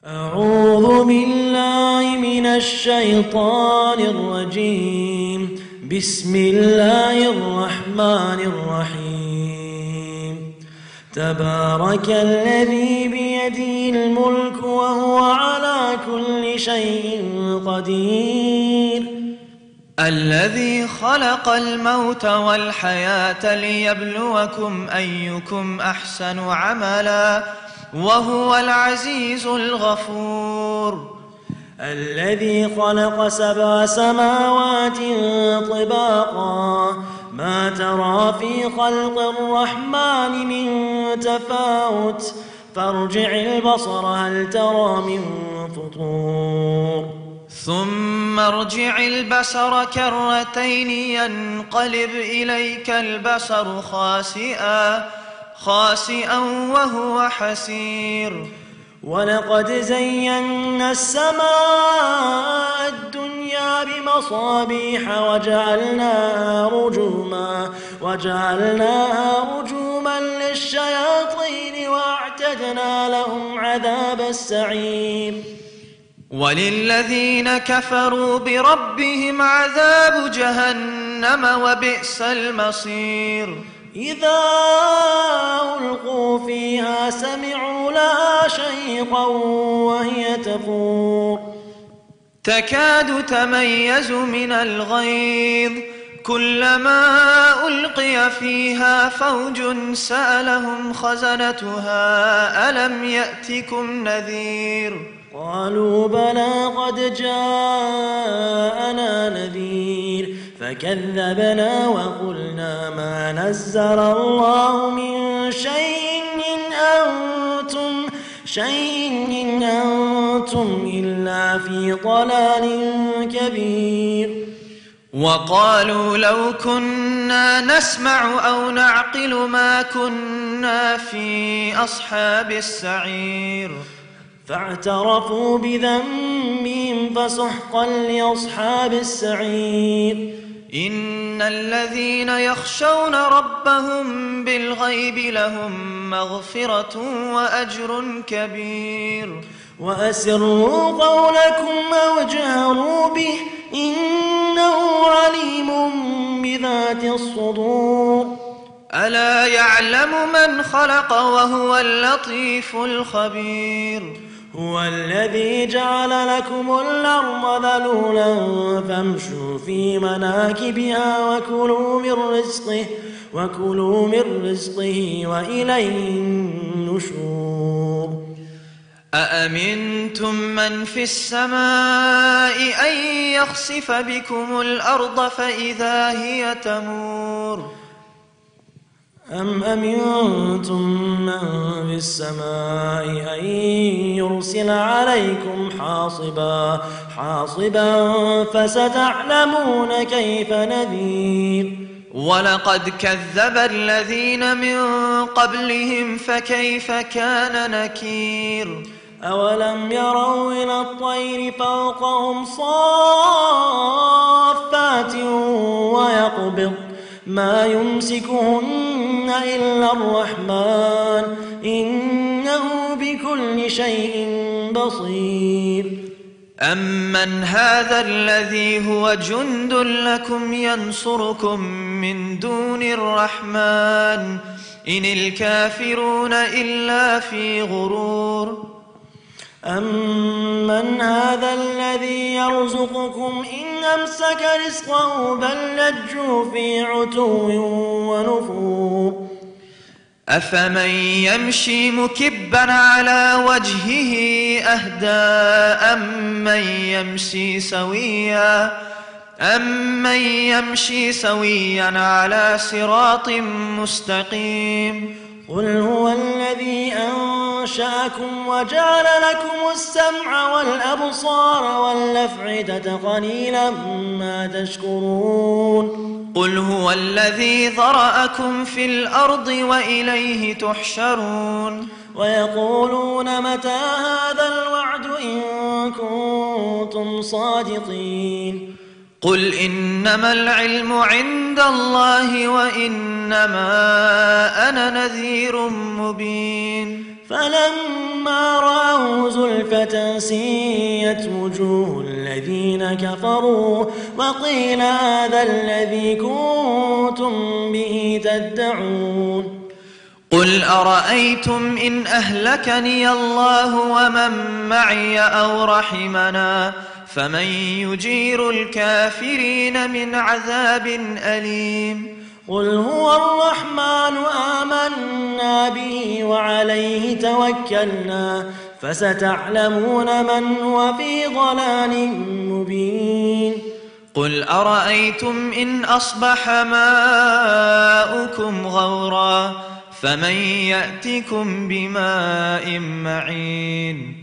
أعوذ بالله من الشيطان الرجيم. بسم الله الرحمن الرحيم. تبارك الذي بيده الملك وهو على كل شيء قدير. الذي خلق الموت والحياة ليبلوكم أيكم أحسن عملا وهو العزيز الغفور. الذي خلق 7 سماوات طباقا ما ترى في خلق الرحمن من تفاوت فارجع البصر هل ترى من فطور. ثم ارجع البصر كرتين ينقلب إليك البصر خاسئا وهو حسير. ولقد زينا السماء الدنيا بمصابيح وجعلناها رجوما للشياطين وأعتدنا لهم عذاب السعير. وللذين كفروا بربهم عذاب جهنم وبئس المصير. إذا ألقوا فيها سمعوا لها شيقا وهي تفور تكاد تميز من الغيظ كلما ألقي فيها فوج سألهم خزنتها ألم يأتكم نذير. قالوا بلى قد جاءنا نذير فكذبنا وقلنا ما نزل الله من شيء إن أنتم إلا في ضلال كبير. وقالوا لو كنا نسمع أو نعقل ما كنا في أصحاب السعير. فاعترفوا بذنبهم فسحقا لأصحاب السعير. إن الذين يخشون ربهم بالغيب لهم مغفرة وأجر كبير. وأسروا قولكم أو اجهروا به إنه عليم بذات الصدور. ألا يعلم من خلق وهو اللطيف الخبير. هو الذي جعل لكم الأرض ذلولا فامشوا في مناكبها وكلوا من رزقه وإليه النشور. أأمنتم من في السماء أن يخسف بكم الأرض فإذا هي تمور. أم أمنتم من في السماء أن يرسل عليكم حاصبا فستعلمون كيف نذير. ولقد كذب الذين من قبلهم فكيف كان نكير. أولم يروا إلى الطير فوقهم صافات ويقبض ما يمسكهن إلا الرحمن إنه بكل شيء بصير. أمن هذا الذي هو جند لكم ينصركم من دون الرحمن إن الكافرون إلا في غرور. أمن هذا الذي يرزقكم إن أمسك رزقه بل لجوا في عتو ونفور. أفمن يمشي مكبا على وجهه أهدى أمن يمشي سويا على صراط مستقيم. قل هو الذي أنشأكم وجعل لكم السمع والأبصار والأفئدة قليلا ما تشكرون. قل هو الذي ذرأكم في الأرض وإليه تحشرون. ويقولون متى هذا الوعد إن كنتم صادقين. قل إنما العلم عند الله وإنما أنا نذير مبين. فلما فلما رأوا زلفة سيئت وجوه الذين كفروا وقيل هذا الذي كنتم به تدعون قل أرأيتم إن أهلكني الله ومن معي أو رحمنا فمن يجير الكافرين من عذاب أليم قل هو الرحمن آمنا به وعليه توكلنا فستعلمون من هو في ضلال مبين قل أرأيتم إن أصبح ماؤكم غورا فمن يأتكم بماء معين